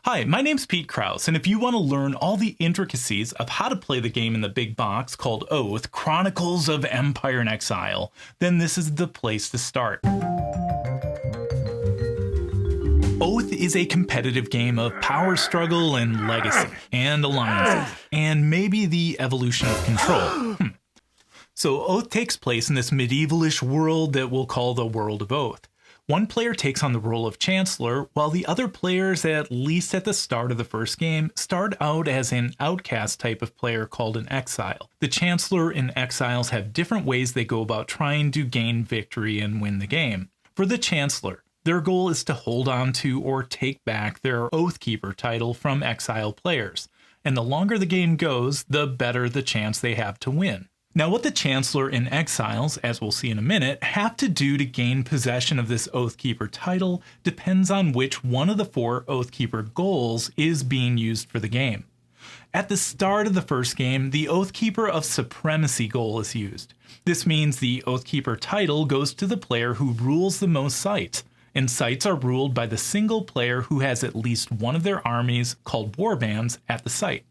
Hi, my name's Pete Krause, and if you want to learn all the intricacies of how to play the game in the big box called Oath, Chronicles of Empire and Exile, then this is the place to start. Oath is a competitive game of power struggle and legacy, and alliances, and maybe the evolution of control. So Oath takes place in this medievalish world that we'll call the World of Oath. One player takes on the role of Chancellor, while the other players, at least at the start of the first game, start out as an outcast type of player called an Exile. The Chancellor and Exiles have different ways they go about trying to gain victory and win the game. For the Chancellor, their goal is to hold on to or take back their Oathkeeper title from Exile players, and the longer the game goes, the better the chance they have to win. Now, what the Chancellor and Exiles, as we'll see in a minute, have to do to gain possession of this Oathkeeper title depends on which one of the 4 Oathkeeper goals is being used for the game. At the start of the first game, the Oathkeeper of Supremacy goal is used. This means the Oathkeeper title goes to the player who rules the most sites, and sites are ruled by the single player who has at least one of their armies, called warbands, at the site.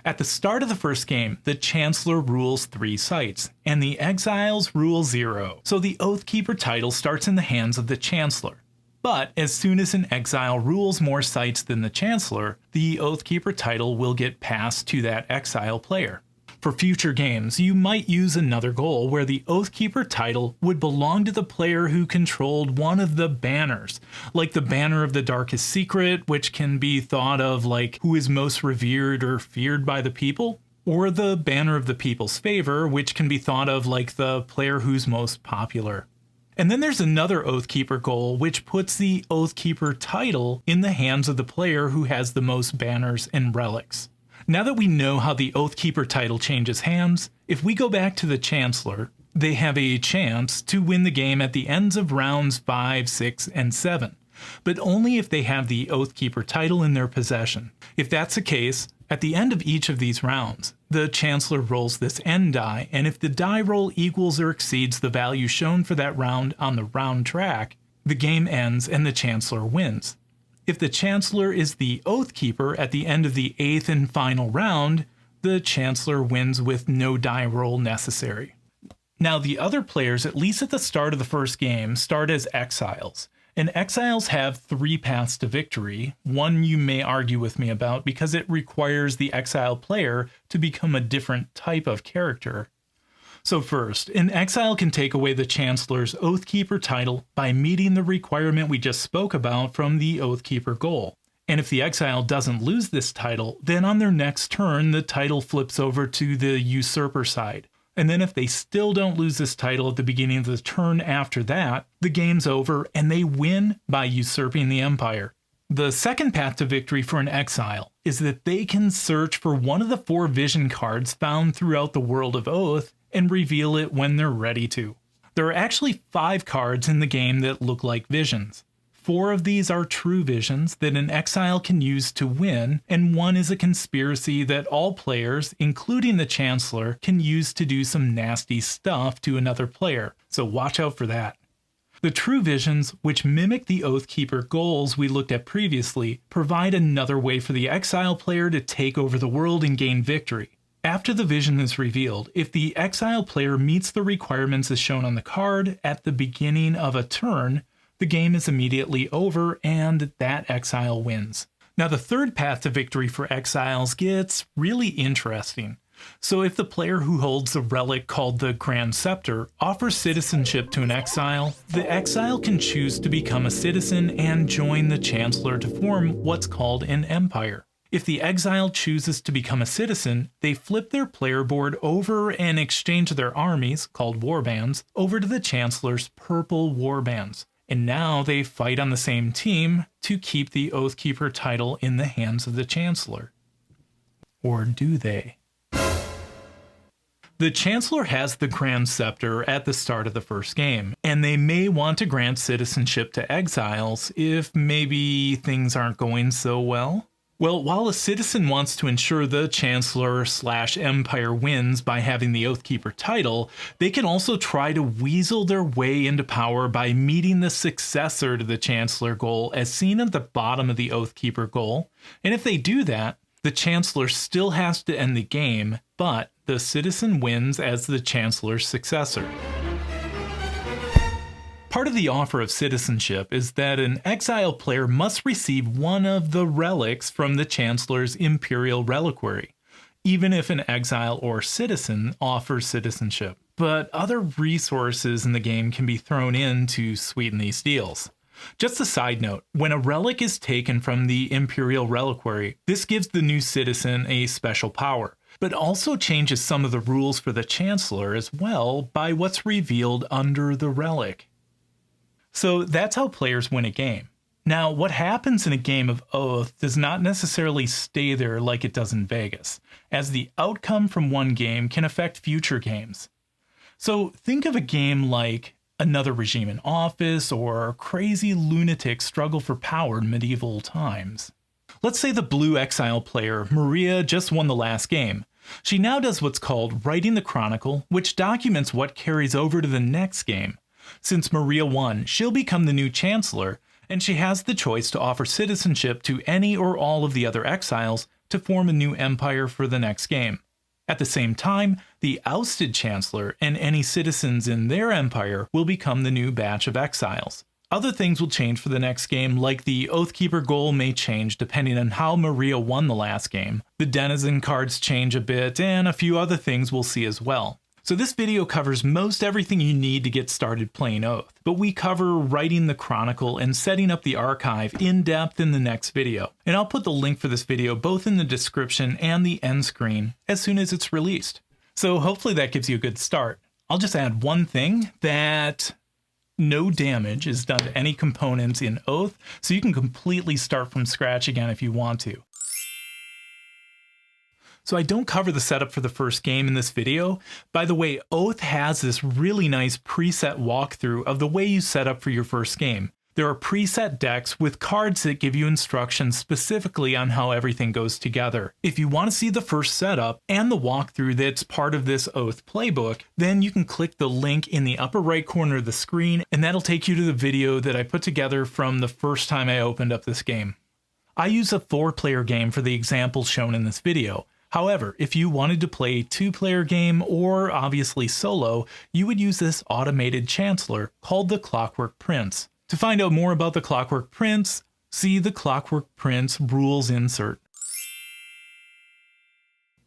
At the start of the first game, the Chancellor rules 3 sites, and the Exiles rule 0. So the Oathkeeper title starts in the hands of the Chancellor. But as soon as an Exile rules more sites than the Chancellor, the Oathkeeper title will get passed to that Exile player. For future games, you might use another goal where the Oathkeeper title would belong to the player who controlled one of the banners, like the Banner of the Darkest Secret, which can be thought of like who is most revered or feared by the people, or the Banner of the People's Favor, which can be thought of like the player who's most popular. And then there's another Oathkeeper goal, which puts the Oathkeeper title in the hands of the player who has the most banners and relics. Now that we know how the Oathkeeper title changes hands, if we go back to the Chancellor, they have a chance to win the game at the ends of rounds 5, 6, and 7, but only if they have the Oathkeeper title in their possession. If that's the case, at the end of each of these rounds, the Chancellor rolls this end die, and if the die roll equals or exceeds the value shown for that round on the round track, the game ends and the Chancellor wins. If the Chancellor is the Oathkeeper at the end of the 8th and final round, the Chancellor wins with no die roll necessary. Now, the other players, at least at the start of the first game, start as Exiles. And Exiles have 3 paths to victory, one you may argue with me about because it requires the Exile player to become a different type of character. So first, an Exile can take away the Chancellor's Oathkeeper title by meeting the requirement we just spoke about from the Oathkeeper goal. And if the Exile doesn't lose this title, then on their next turn, the title flips over to the Usurper side. And then if they still don't lose this title at the beginning of the turn after that, the game's over and they win by usurping the Empire. The second path to victory for an Exile is that they can search for one of the 4 vision cards found throughout the World of Oath and reveal it when they're ready to. There are actually 5 cards in the game that look like visions. 4 of these are true visions that an Exile can use to win, and 1 is a conspiracy that all players, including the Chancellor, can use to do some nasty stuff to another player, so watch out for that. The true visions, which mimic the Oathkeeper goals we looked at previously, provide another way for the Exile player to take over the world and gain victory. After the vision is revealed, if the Exile player meets the requirements as shown on the card at the beginning of a turn, the game is immediately over and that Exile wins. Now, the third path to victory for Exiles gets really interesting. So if the player who holds the relic called the Grand Scepter offers citizenship to an Exile, the Exile can choose to become a citizen and join the Chancellor to form what's called an empire. If the Exile chooses to become a citizen, they flip their player board over and exchange their armies, called warbands, over to the Chancellor's purple warbands. And now they fight on the same team to keep the Oathkeeper title in the hands of the Chancellor. Or do they? The Chancellor has the Grand Scepter at the start of the first game, and they may want to grant citizenship to Exiles if maybe things aren't going so well. Well, while a citizen wants to ensure the Chancellor/Empire wins by having the Oathkeeper title, they can also try to weasel their way into power by meeting the successor to the Chancellor goal as seen at the bottom of the Oathkeeper goal. And if they do that, the Chancellor still has to end the game, but the citizen wins as the Chancellor's successor. Part of the offer of citizenship is that an Exile player must receive one of the relics from the Chancellor's Imperial Reliquary, even if an Exile or citizen offers citizenship. But other resources in the game can be thrown in to sweeten these deals. Just a side note, when a relic is taken from the Imperial Reliquary, this gives the new citizen a special power, but also changes some of the rules for the Chancellor as well by what's revealed under the relic. So that's how players win a game. Now, what happens in a game of Oath does not necessarily stay there like it does in Vegas, as the outcome from one game can affect future games. So think of a game like Another Regime in Office or Crazy Lunatic Struggle for Power in Medieval Times. Let's say the blue Exile player, Maria, just won the last game. She now does what's called writing the Chronicle, which documents what carries over to the next game. Since Maria won, she'll become the new Chancellor, and she has the choice to offer citizenship to any or all of the other Exiles to form a new empire for the next game. At the same time, the ousted Chancellor and any citizens in their empire will become the new batch of Exiles. Other things will change for the next game, like the Oathkeeper goal may change depending on how Maria won the last game. The Denizen cards change a bit, and a few other things we'll see as well. So this video covers most everything you need to get started playing Oath, but we cover writing the Chronicle and setting up the archive in depth in the next video. And I'll put the link for this video both in the description and the end screen as soon as it's released. So hopefully that gives you a good start. I'll just add one thing, that no damage is done to any components in Oath, so you can completely start from scratch again if you want to. So I don't cover the setup for the first game in this video. By the way, Oath has this really nice preset walkthrough of the way you set up for your first game. There are preset decks with cards that give you instructions specifically on how everything goes together. If you want to see the first setup and the walkthrough that's part of this Oath playbook, then you can click the link in the upper right corner of the screen, and that'll take you to the video that I put together from the first time I opened up this game. I use a 4-player game for the examples shown in this video. However, if you wanted to play a 2-player game or obviously solo, you would use this automated Chancellor called the Clockwork Prince. To find out more about the Clockwork Prince, see the Clockwork Prince rules insert.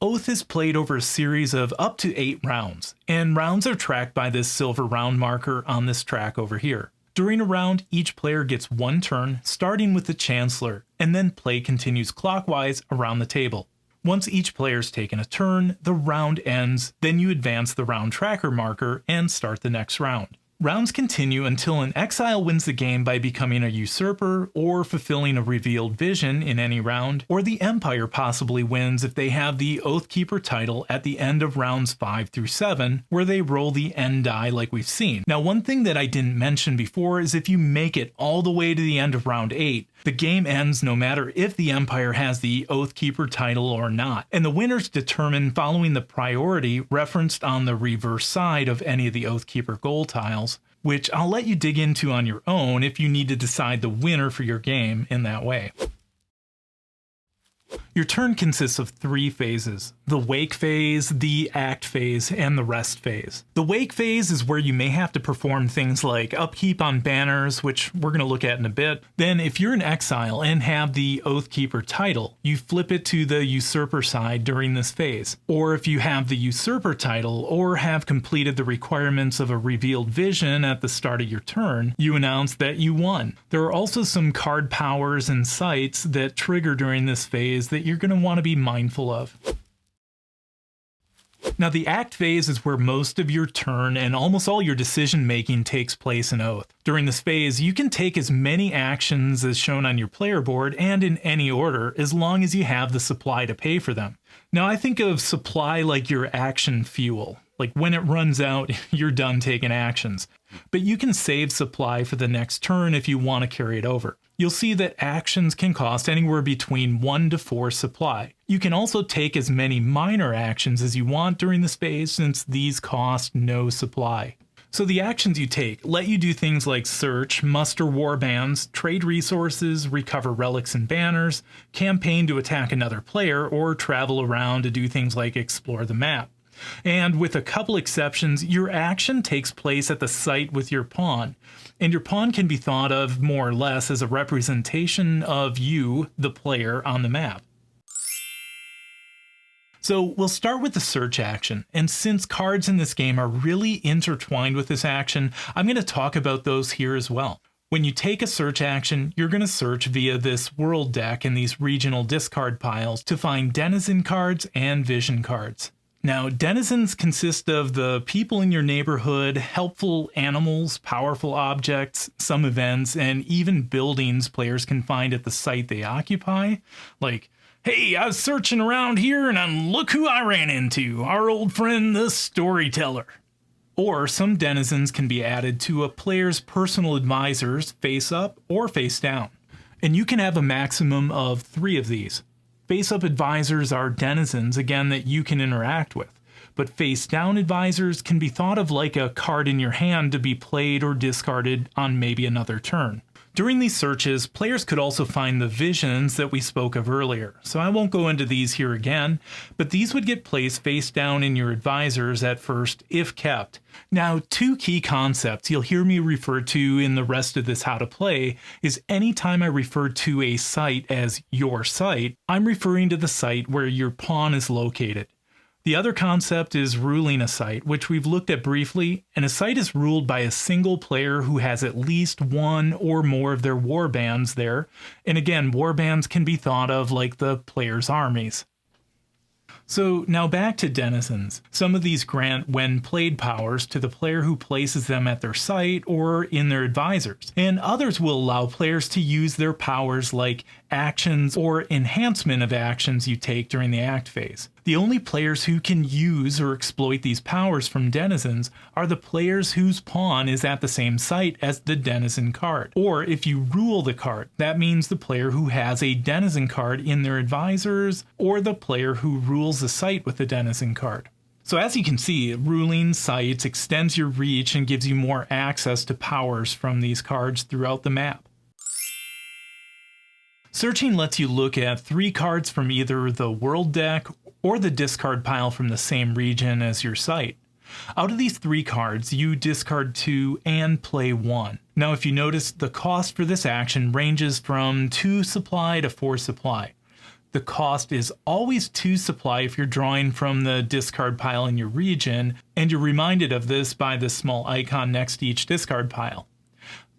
Oath is played over a series of up to 8 rounds, and rounds are tracked by this silver round marker on this track over here. During a round, each player gets 1 turn, starting with the Chancellor, and then play continues clockwise around the table. Once each player's taken a turn, the round ends, then you advance the round tracker marker and start the next round. Rounds continue until an Exile wins the game by becoming a usurper or fulfilling a revealed vision in any round, or the Empire possibly wins if they have the Oathkeeper title at the end of rounds 5 through 7, where they roll the end die like we've seen. Now, one thing that I didn't mention before is if you make it all the way to the end of round 8, the game ends no matter if the Empire has the Oathkeeper title or not, and the winner's determined following the priority referenced on the reverse side of any of the Oathkeeper goal tiles, which I'll let you dig into on your own if you need to decide the winner for your game in that way. Your turn consists of 3 phases: the wake phase, the act phase, and the rest phase. The wake phase is where you may have to perform things like upkeep on banners, which we're going to look at in a bit. Then if you're an Exile and have the Oathkeeper title, you flip it to the usurper side during this phase. Or if you have the usurper title or have completed the requirements of a revealed vision at the start of your turn, you announce that you won. There are also some card powers and sites that trigger during this phase that you're going to want to be mindful of. Now, the act phase is where most of your turn and almost all your decision making takes place in Oath. During this phase, you can take as many actions as shown on your player board and in any order as long as you have the supply to pay for them. Now, I think of supply like your action fuel. Like when it runs out, you're done taking actions. But you can save supply for the next turn if you want to carry it over. You'll see that actions can cost anywhere between 1 to 4 supply. You can also take as many minor actions as you want during the phase since these cost no supply. So the actions you take let you do things like search, muster warbands, trade resources, recover relics and banners, campaign to attack another player, or travel around to do things like explore the map. And with a couple exceptions, your action takes place at the site with your pawn, and your pawn can be thought of more or less as a representation of you, the player, on the map. So we'll start with the search action, and since cards in this game are really intertwined with this action, I'm going to talk about those here as well. When you take a search action, you're going to search via this world deck and these regional discard piles to find Denizen cards and Vision cards. Now, denizens consist of the people in your neighborhood, helpful animals, powerful objects, some events, and even buildings players can find at the site they occupy. Like, hey, I was searching around here and look who I ran into, our old friend the storyteller. Or some denizens can be added to a player's personal advisors face up or face down. And you can have a maximum of 3 of these. Face-up advisors are denizens, again, that you can interact with. But face-down advisors can be thought of like a card in your hand to be played or discarded on maybe another turn. During these searches, players could also find the visions that we spoke of earlier, so I won't go into these here again, but these would get placed face down in your advisors at first, if kept. Now, 2 key concepts you'll hear me refer to in the rest of this how to play is anytime I refer to a site as your site, I'm referring to the site where your pawn is located. The other concept is ruling a site, which we've looked at briefly, and a site is ruled by a single player who has at least 1 or more of their warbands there, and again, warbands can be thought of like the player's armies. So now back to denizens. Some of these grant when played powers to the player who places them at their site or in their advisors, and others will allow players to use their powers like actions or enhancement of actions you take during the act phase. The only players who can use or exploit these powers from denizens are the players whose pawn is at the same site as the denizen card. Or if you rule the card, that means the player who has a denizen card in their advisors or the player who rules the site with the denizen card. So as you can see, ruling sites extends your reach and gives you more access to powers from these cards throughout the map. Searching lets you look at 3 cards from either the world deck or the discard pile from the same region as your site. Out of these 3 cards, you discard 2 and play 1. Now if you notice, the cost for this action ranges from 2 supply to 4 supply. The cost is always 2 supply if you're drawing from the discard pile in your region, and you're reminded of this by the small icon next to each discard pile.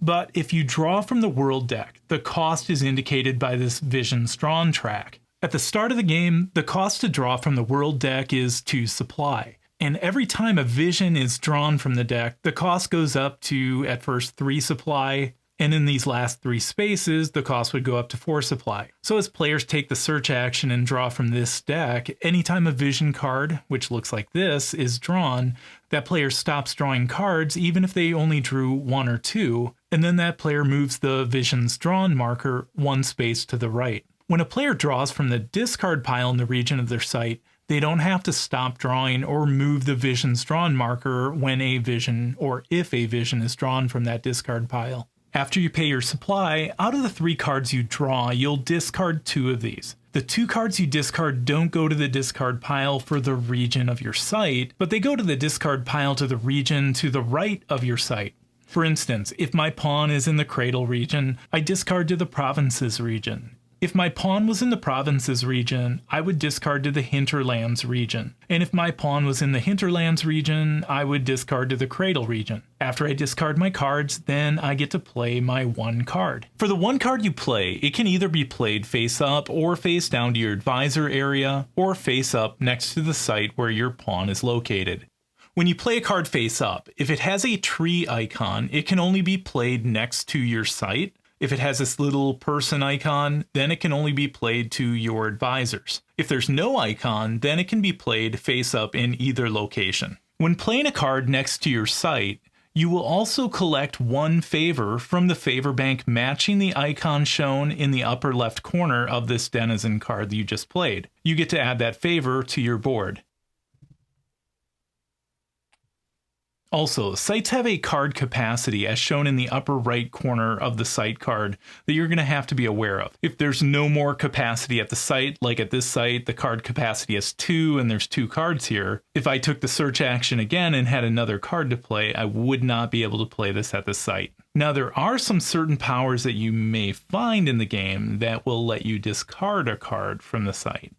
But if you draw from the world deck, the cost is indicated by this Visions Drawn track. At the start of the game, the cost to draw from the world deck is 2 supply. And every time a vision is drawn from the deck, the cost goes up to, at first, 3 supply, and in these last 3 spaces, the cost would go up to 4 supply. So as players take the search action and draw from this deck, anytime a vision card, which looks like this, is drawn, that player stops drawing cards even if they only drew 1 or 2, and then that player moves the Visions Drawn marker 1 space to the right. When a player draws from the discard pile in the region of their site, they don't have to stop drawing or move the Visions Drawn marker when a vision or if a vision is drawn from that discard pile. After you pay your supply, out of the 3 cards you draw, you'll discard 2 of these. The 2 cards you discard don't go to the discard pile for the region of your site, but they go to the discard pile to the region to the right of your site. For instance, if my pawn is in the Cradle region, I discard to the Provinces region. If my pawn was in the Provinces region, I would discard to the Hinterlands region. And if my pawn was in the Hinterlands region, I would discard to the Cradle region. After I discard my cards, then I get to play my 1 card. For the 1 card you play, it can either be played face up or face down to your advisor area, or face up next to the site where your pawn is located. When you play a card face up, if it has a tree icon, it can only be played next to your site. If it has this little person icon, then it can only be played to your advisors. If there's no icon, then it can be played face up in either location. When playing a card next to your site, you will also collect one favor from the favor bank matching the icon shown in the upper left corner of this Denizen card that you just played. You get to add that favor to your board. Also, sites have a card capacity as shown in the upper right corner of the site card that you're going to have to be aware of. If there's no more capacity at the site, like at this site, the card capacity is 2 and there's 2 cards here. If I took the search action again and had another card to play, I would not be able to play this at the site. Now, there are some certain powers that you may find in the game that will let you discard a card from the site.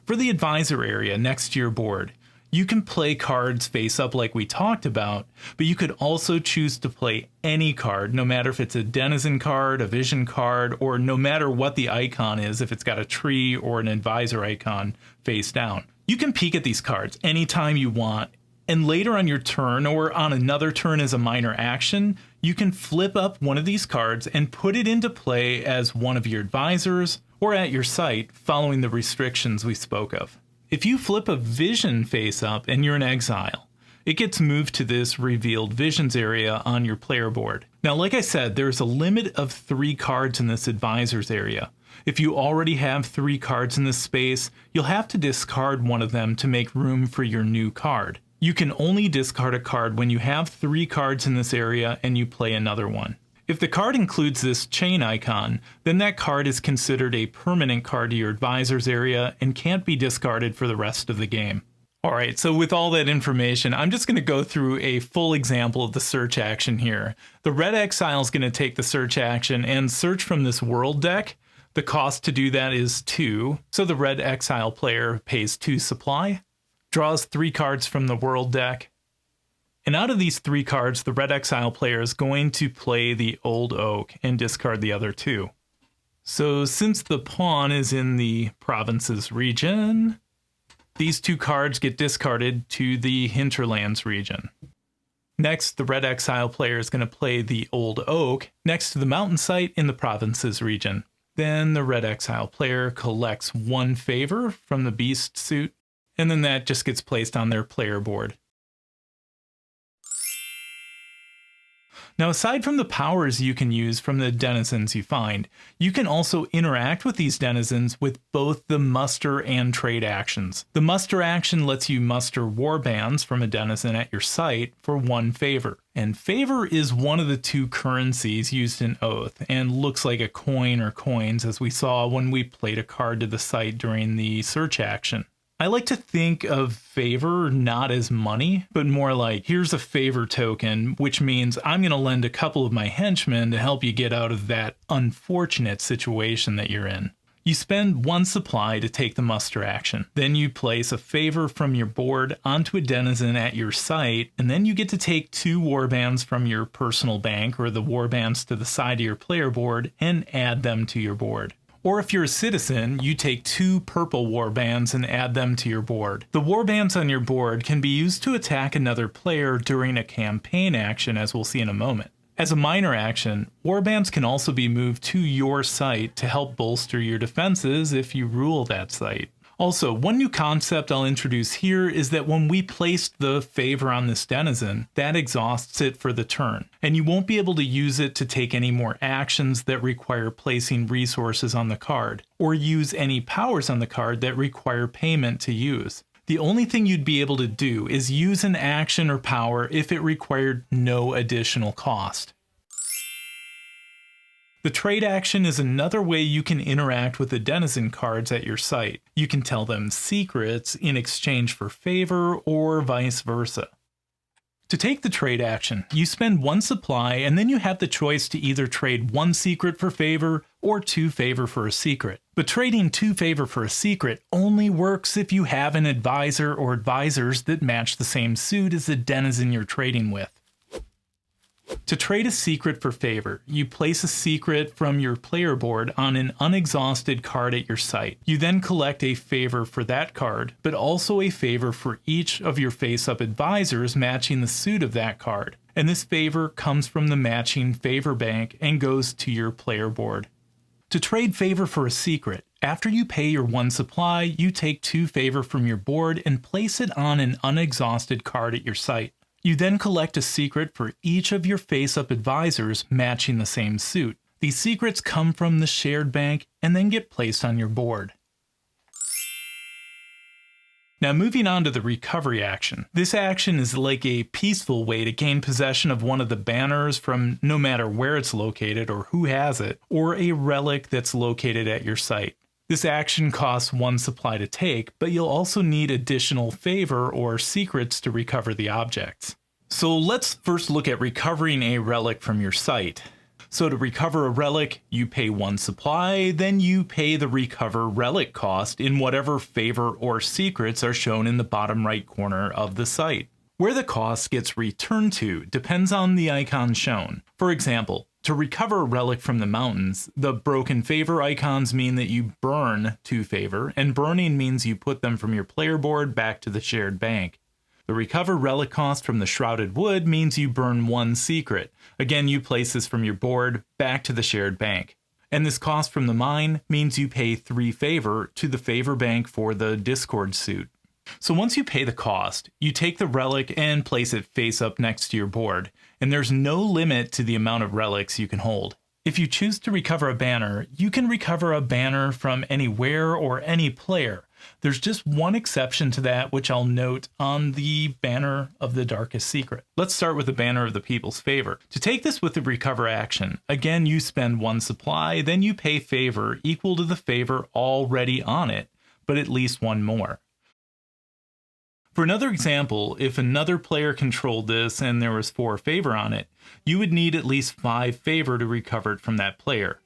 For the advisor area next to your board, you can play cards face up like we talked about, but you could also choose to play any card, no matter if it's a Denizen card, a Vision card, or no matter what the icon is, if it's got a tree or an advisor icon face down. You can peek at these cards anytime you want, and later on your turn or on another turn as a minor action, you can flip up one of these cards and put it into play as one of your advisors or at your site, following the restrictions we spoke of. If you flip a Vision face up and you're in Exile, it gets moved to this revealed Visions area on your player board. Now, like I said, there's a limit of 3 cards in this advisors area. If you already have 3 cards in this space, you'll have to discard one of them to make room for your new card. You can only discard a card when you have 3 cards in this area and you play another one. If the card includes this chain icon, then that card is considered a permanent card to your advisors area and can't be discarded for the rest of the game. Alright, so with all that information, I'm just going to go through a full example of the search action here. The red Exile is going to take the search action and search from this world deck. The cost to do that is 2, so the red Exile player pays 2 supply, draws 3 cards from the world deck, and out of these 3 cards, the red Exile player is going to play the Old Oak and discard the other 2. So since the pawn is in the provinces region, these 2 cards get discarded to the hinterlands region. Next, the red Exile player is going to play the Old Oak next to the mountain site in the provinces region. Then the red Exile player collects 1 favor from the beast suit, and then that just gets placed on their player board. Now, aside from the powers you can use from the denizens you find, you can also interact with these denizens with both the muster and trade actions. The muster action lets you muster warbands from a denizen at your site for 1 favor. And favor is one of the 2 currencies used in Oath, and looks like a coin or coins, as we saw when we played a card to the site during the search action. I like to think of favor not as money, but more like, here's a favor token, which means I'm going to lend a couple of my henchmen to help you get out of that unfortunate situation that you're in. You spend 1 supply to take the muster action. Then you place a favor from your board onto a denizen at your site, and then you get to take 2 warbands from your personal bank or the warbands to the side of your player board and add them to your board. Or if you're a citizen, you take 2 purple warbands and add them to your board. The warbands on your board can be used to attack another player during a campaign action, as we'll see in a moment. As a minor action, warbands can also be moved to your site to help bolster your defenses if you rule that site. Also, one new concept I'll introduce here is that when we placed the favor on this denizen, that exhausts it for the turn, and you won't be able to use it to take any more actions that require placing resources on the card, or use any powers on the card that require payment to use. The only thing you'd be able to do is use an action or power if it required no additional cost. The trade action is another way you can interact with the denizen cards at your site. You can tell them secrets in exchange for favor or vice versa. To take the trade action, you spend 1 supply and then you have the choice to either trade 1 secret for favor or 2 favor for a secret. But trading 2 favor for a secret only works if you have an advisor or advisors that match the same suit as the denizen you're trading with. To trade a secret for favor, you place a secret from your player board on an unexhausted card at your site. You then collect a favor for that card, but also a favor for each of your face-up advisors matching the suit of that card. And this favor comes from the matching favor bank and goes to your player board. To trade favor for a secret, After you pay your 1 supply, you take 2 favor from your board and place it on an unexhausted card at your site. You then collect a secret for each of your face-up advisors matching the same suit. These secrets come from the shared bank and then get placed on your board. Now moving on to the recovery action. This action is like a peaceful way to gain possession of one of the banners from no matter where it's located or who has it, or a relic that's located at your site. This action costs 1 supply to take, but you'll also need additional favor or secrets to recover the objects. So let's first look at recovering a relic from your site. So to recover a relic, you pay 1 supply, then you pay the recover relic cost in whatever favor or secrets are shown in the bottom right corner of the site. Where the cost gets returned to depends on the icon shown. For example, to recover a relic from the mountains, the broken favor icons mean that you burn 2 favor, and burning means you put them from your player board back to the shared bank. The recover relic cost from the shrouded wood means you burn 1 secret. Again, you place this from your board back to the shared bank. And this cost from the mine means you pay 3 favor to the favor bank for the discord suit. So once you pay the cost, you take the relic and place it face up next to your board, and there's no limit to the amount of relics you can hold. If you choose to recover a banner, you can recover a banner from anywhere or any player. There's just one exception to that, which I'll note on the banner of the darkest secret. Let's start with the banner of the people's favor. To take this with the recover action, again you spend 1 supply, then you pay favor equal to the favor already on it, but at least 1 more. For another example, if another player controlled this and there was 4 favor on it, you would need at least 5 favor to recover it from that player.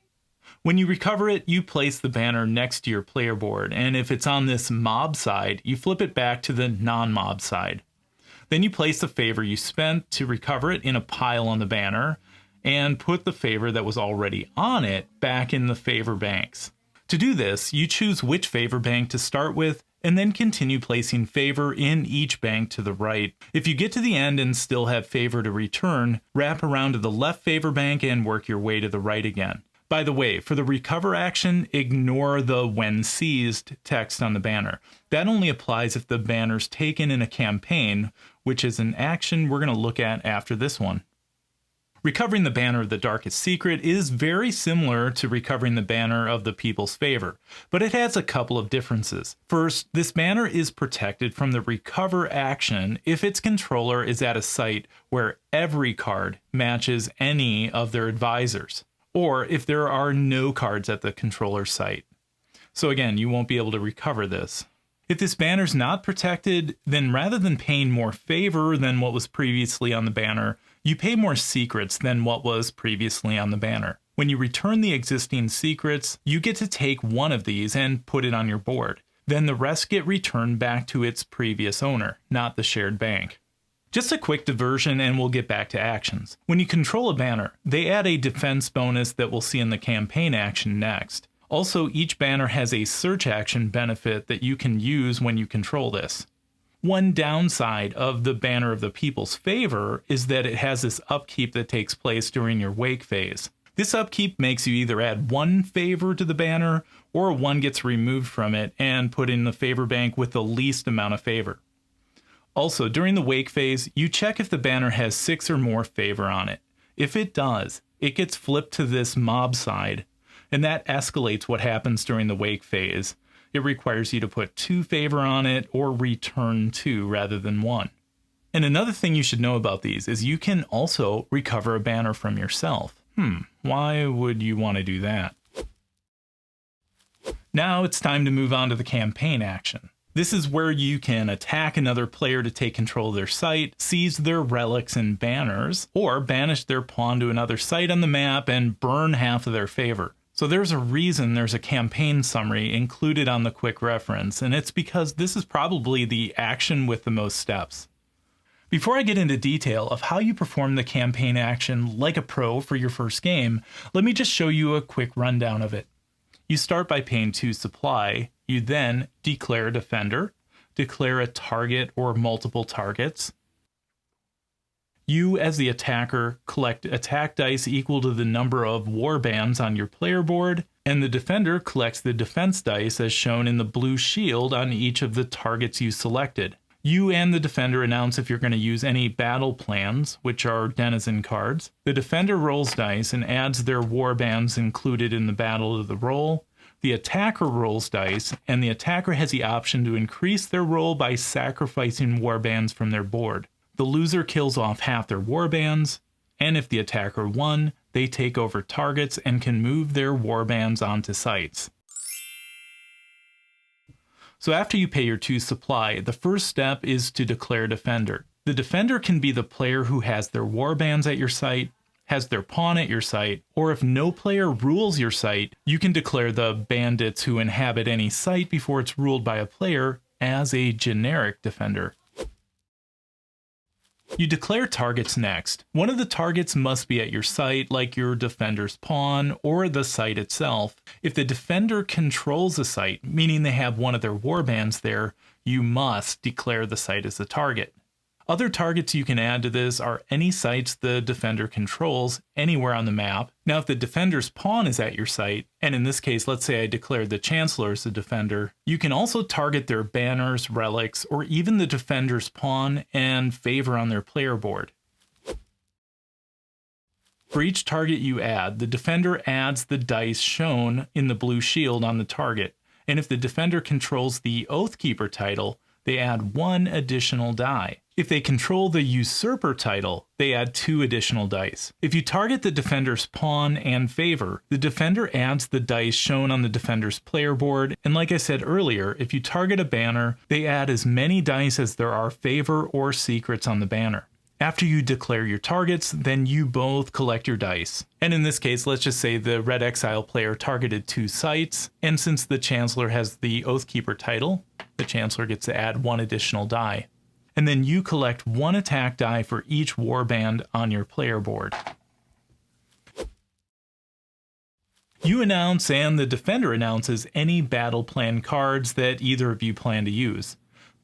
When you recover it, you place the banner next to your player board, and if it's on this mob side, you flip it back to the non-mob side. Then you place the favor you spent to recover it in a pile on the banner, and put the favor that was already on it back in the favor banks. To do this, you choose which favor bank to start with, and then continue placing favor in each bank to the right. If you get to the end and still have favor to return, wrap around to the left favor bank and work your way to the right again. By the way, for the recover action, ignore the when seized text on the banner. That only applies if the banner's taken in a campaign, which is an action we're going to look at after this one. Recovering the banner of the darkest secret is very similar to recovering the banner of the people's favor, but it has a couple of differences. First, this banner is protected from the recover action if its controller is at a site where every card matches any of their advisors, or if there are no cards at the controller's site. So again, you won't be able to recover this. If this banner's not protected, then rather than paying more favor than what was previously on the banner, you pay more secrets than what was previously on the banner. When you return the existing secrets, you get to take 1 of these and put it on your board. Then the rest get returned back to its previous owner, not the shared bank. Just a quick diversion and we'll get back to actions. When you control a banner, they add a defense bonus that we'll see in the campaign action next. Also, each banner has a search action benefit that you can use when you control this. One downside of the banner of the people's favor is that it has this upkeep that takes place during your wake phase. This upkeep makes you either add 1 favor to the banner or 1 gets removed from it and put in the favor bank with the least amount of favor. Also, during the wake phase, you check if the banner has 6 or more favor on it. If it does, it gets flipped to this mob side, and that escalates what happens during the wake phase. It requires you to put 2 favor on it or return 2 rather than 1. And another thing you should know about these is you can also recover a banner from yourself. Why would you want to do that? Now it's time to move on to the campaign action. This is where you can attack another player to take control of their site, seize their relics and banners, or banish their pawn to another site on the map and burn half of their favor. So there's a reason there's a campaign summary included on the quick reference, and it's because this is probably the action with the most steps. Before I get into detail of how you perform the campaign action like a pro for your first game, let me just show you a quick rundown of it. You start by paying 2 supply, you then declare a defender, declare a target or multiple targets. You, as the attacker, collect attack dice equal to the number of war bands on your player board, and the defender collects the defense dice as shown in the blue shield on each of the targets you selected. You and the defender announce if you're going to use any battle plans, which are Denizen cards. The defender rolls dice and adds their warbands included in the battle to the roll. The attacker rolls dice, and the attacker has the option to increase their roll by sacrificing warbands from their board. The loser kills off half their warbands, and if the attacker won, they take over targets and can move their warbands onto sites. So after you pay your 2 supply, the first step is to declare defender. The defender can be the player who has their warbands at your site, has their pawn at your site, or if no player rules your site, you can declare the bandits who inhabit any site before it's ruled by a player as a generic defender. You declare targets next. One of the targets must be at your site, like your defender's pawn or the site itself. If the defender controls a site, meaning they have one of their warbands there, you must declare the site as the target. Other targets you can add to this are any sites the defender controls anywhere on the map. Now, if the defender's pawn is at your site, and in this case, let's say I declared the Chancellor as the defender, you can also target their banners, relics, or even the defender's pawn and favor on their player board. For each target you add, the defender adds the dice shown in the blue shield on the target, and if the defender controls the Oathkeeper title, they add 1 additional die. If they control the Usurper title, they add 2 additional dice. If you target the defender's pawn and favor, the defender adds the dice shown on the defender's player board, and like I said earlier, if you target a banner, they add as many dice as there are favor or secrets on the banner. After you declare your targets, then you both collect your dice. And in this case, let's just say the Red Exile player targeted 2 sites, and since the Chancellor has the Oathkeeper title, the Chancellor gets to add 1 additional die. And then you collect 1 attack die for each warband on your player board. You announce and the defender announces any battle plan cards that either of you plan to use.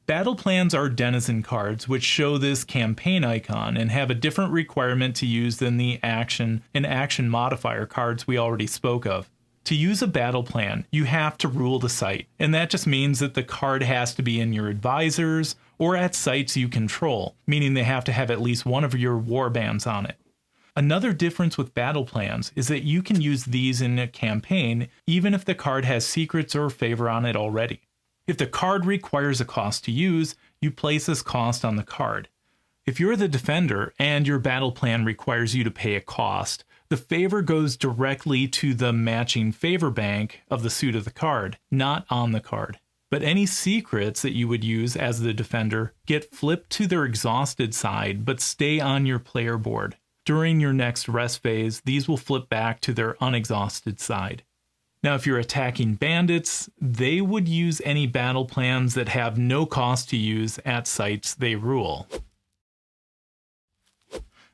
Battle plans are Denizen cards, which show this campaign icon and have a different requirement to use than the action and action modifier cards we already spoke of. To use a battle plan, you have to rule the site, and that just means that the card has to be in your advisors or at sites you control, meaning they have to have at least one of your warbands on it. Another difference with battle plans is that you can use these in a campaign even if the card has secrets or favor on it already. If the card requires a cost to use, you place this cost on the card. If you're the defender and your battle plan requires you to pay a cost, the favor goes directly to the matching favor bank of the suit of the card, not on the card. But any secrets that you would use as the defender get flipped to their exhausted side but stay on your player board. During your next rest phase, these will flip back to their unexhausted side. Now, if you're attacking bandits, they would use any battle plans that have no cost to use at sites they rule.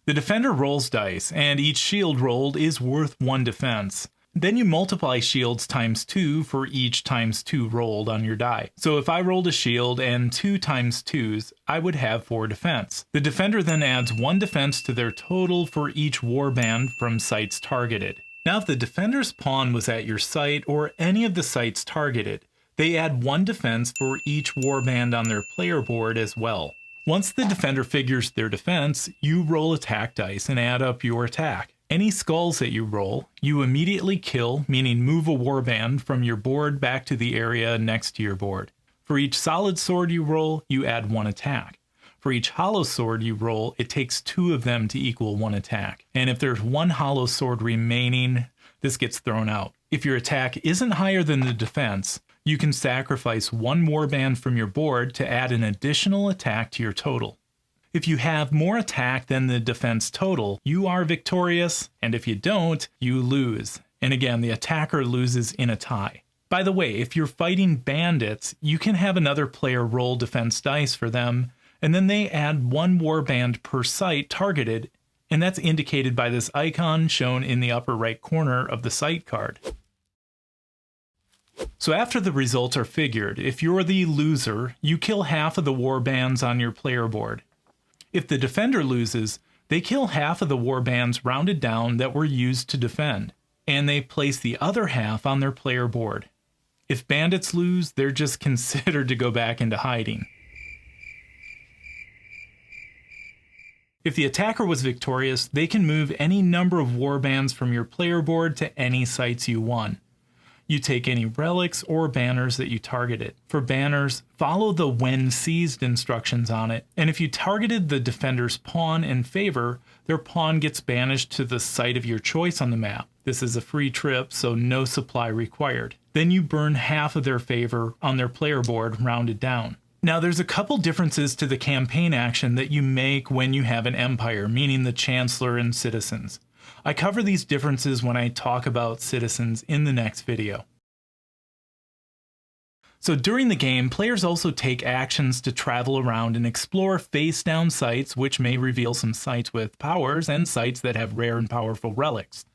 The defender rolls dice, and each shield rolled is worth 1 defense. Then you multiply shields times 2 for each times 2 rolled on your die. So if I rolled a shield and 2 times 2s, I would have 4 defense. The defender then adds 1 defense to their total for each warband from sites targeted. Now if the defender's pawn was at your site or any of the sites targeted, they add 1 defense for each warband on their player board as well. Once the defender figures their defense, you roll attack dice and add up your attack. Any skulls that you roll, you immediately kill, meaning move a warband from your board back to the area next to your board. For each solid sword you roll, you add 1 attack. For each hollow sword you roll, it takes 2 of them to equal 1 attack. And if there's 1 hollow sword remaining, this gets thrown out. If your attack isn't higher than the defense, you can sacrifice 1 warband from your board to add an additional attack to your total. If you have more attack than the defense total, you are victorious, and if you don't, you lose. And again, the attacker loses in a tie. By the way, if you're fighting bandits, you can have another player roll defense dice for them, and then they add 1 warband per site targeted, and that's indicated by this icon shown in the upper right corner of the site card. So after the results are figured, if you're the loser, you kill half of the warbands on your player board. If the defender loses, they kill half of the warbands rounded down that were used to defend. and they place the other half on their player board. If bandits lose, they're just considered to go back into hiding. If the attacker was victorious, they can move any number of warbands from your player board to any sites you won. You take any relics or banners that you targeted. For banners, follow the when seized instructions on it, and if you targeted the defender's pawn in favor, their pawn gets banished to the site of your choice on the map. This is a free trip, so no supply required. Then you burn half of their favor on their player board, rounded down. Now there's a couple differences to the campaign action that you make when you have an empire, meaning the Chancellor and citizens. I cover these differences when I talk about citizens in the next video. So during the game, players also take actions to travel around and explore face-down sites, which may reveal some sites with powers and sites that have rare and powerful relics.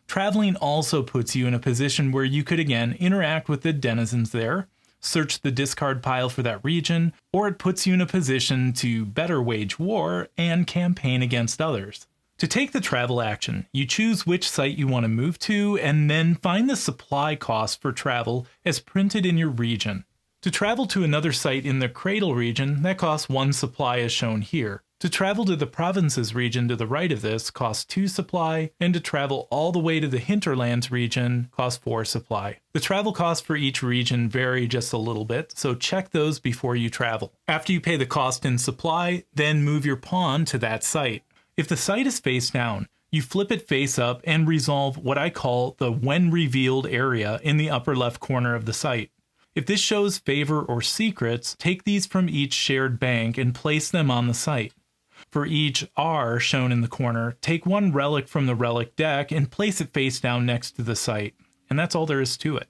Traveling also puts you in a position where you could again interact with the denizens there, search the discard pile for that region, or it puts you in a position to better wage war and campaign against others. To take the travel action, you choose which site you want to move to and then find the supply cost for travel as printed in your region. To travel to another site in the Cradle region, that costs 1 supply as shown here. To travel to the Provinces region to the right of this costs 2 supply, and to travel all the way to the Hinterlands region costs 4 supply. The travel costs for each region vary just a little bit, so check those before you travel. After you pay the cost in supply, then move your pawn to that site. If the site is face down, you flip it face up and resolve what I call the when revealed area in the upper left corner of the site. If this shows favor or secrets, take these from each shared bank and place them on the site. For each R shown in the corner, take 1 relic from the relic deck and place it face down next to the site. And that's all there is to it.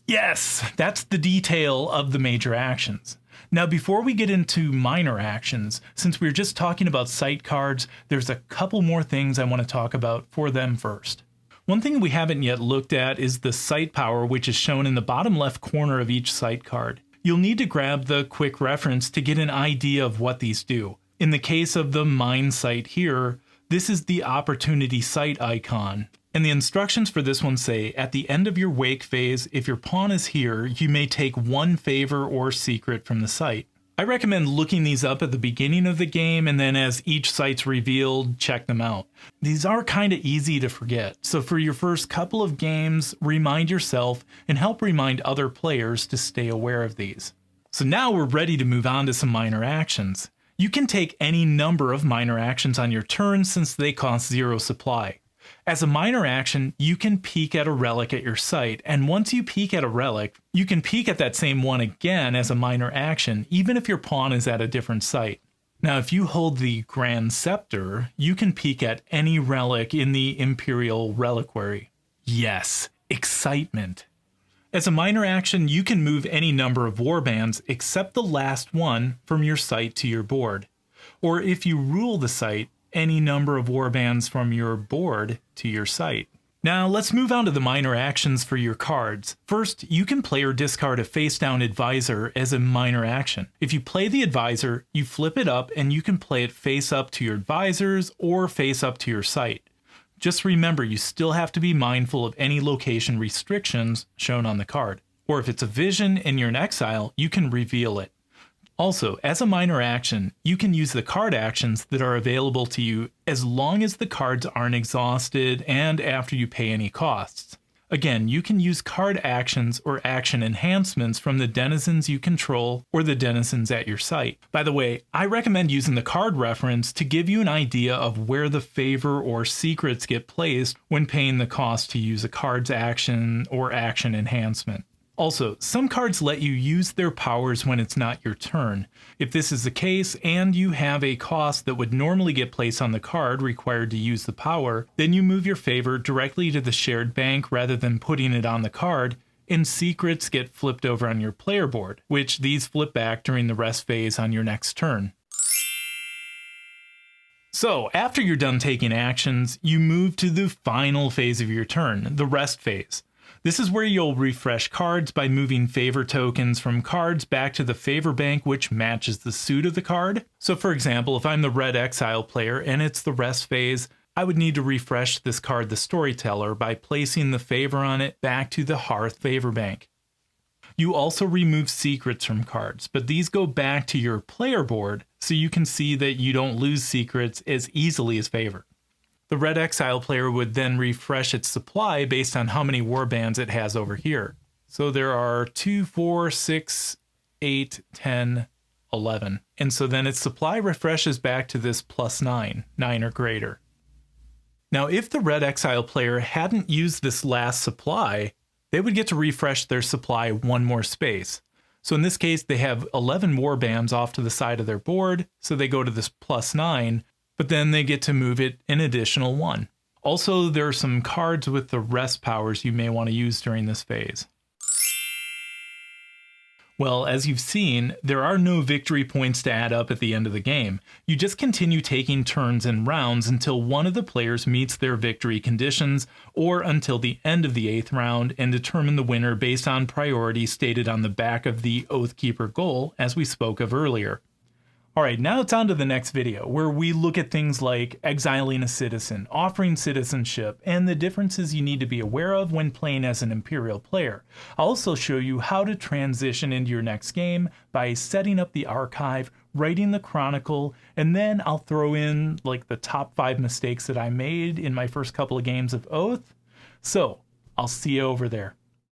Yes, that's the detail of the major actions. Now, before we get into minor actions, since we were just talking about site cards, there's a couple more things I want to talk about for them first. One thing we haven't yet looked at is the site power, which is shown in the bottom left corner of each site card. You'll need to grab the quick reference to get an idea of what these do. In the case of the mine site here, this is the opportunity site icon. And the instructions for this one say, at the end of your wake phase, if your pawn is here, you may take 1 favor or secret from the site. I recommend looking these up at the beginning of the game, and then as each site's revealed, check them out. These are kind of easy to forget, so for your first couple of games, remind yourself and help remind other players to stay aware of these. So now we're ready to move on to some minor actions. You can take any number of minor actions on your turn since they cost 0 supply. As a minor action, you can peek at a relic at your site, and once you peek at a relic, you can peek at that same one again as a minor action, even if your pawn is at a different site. Now, if you hold the Grand Scepter, you can peek at any relic in the Imperial Reliquary. Yes, excitement. As a minor action, you can move any number of warbands except the last one from your site to your board. Or if you rule the site, any number of warbands from your board to your site. Now let's move on to the minor actions for your cards. First, you can play or discard a face-down advisor as a minor action. If you play the advisor, you flip it up and you can play it face up to your advisors or face up to your site. Just remember, you still have to be mindful of any location restrictions shown on the card. Or if it's a vision and you're in exile, you can reveal it. Also, as a minor action, you can use the card actions that are available to you as long as the cards aren't exhausted and after you pay any costs. Again, you can use card actions or action enhancements from the denizens you control or the denizens at your site. By the way, I recommend using the card reference to give you an idea of where the favor or secrets get placed when paying the cost to use a card's action or action enhancement. Also, some cards let you use their powers when it's not your turn. If this is the case and you have a cost that would normally get placed on the card required to use the power, then you move your favor directly to the shared bank rather than putting it on the card, and secrets get flipped over on your player board, which these flip back during the rest phase on your next turn. So, after you're done taking actions, you move to the final phase of your turn, the rest phase. This is where you'll refresh cards by moving favor tokens from cards back to the favor bank which matches the suit of the card. So for example, if I'm the red Exile player and it's the rest phase, I would need to refresh this card, the Storyteller, by placing the favor on it back to the Hearth favor bank. You also remove secrets from cards, but these go back to your player board so you can see that you don't lose secrets as easily as favor. The red Exile player would then refresh its supply based on how many warbands it has over here. So there are 2, 4, 6, 8, 10, 11. And so then its supply refreshes back to this +9, 9 or greater. Now, if the red Exile player hadn't used this last supply, they would get to refresh their supply one more space. So in this case, they have 11 warbands off to the side of their board, so they go to this +9, but then they get to move it an additional 1. Also, there are some cards with the rest powers you may want to use during this phase. Well, as you've seen, there are no victory points to add up at the end of the game. You just continue taking turns and rounds until one of the players meets their victory conditions, or until the end of the 8th round, and determine the winner based on priority stated on the back of the Oathkeeper goal, as we spoke of earlier. Alright, now it's on to the next video, where we look at things like exiling a citizen, offering citizenship, and the differences you need to be aware of when playing as an Imperial player. I'll also show you how to transition into your next game by setting up the archive, writing the Chronicle, and then I'll throw in like the top 5 mistakes that I made in my first couple of games of Oath. So, I'll see you over there.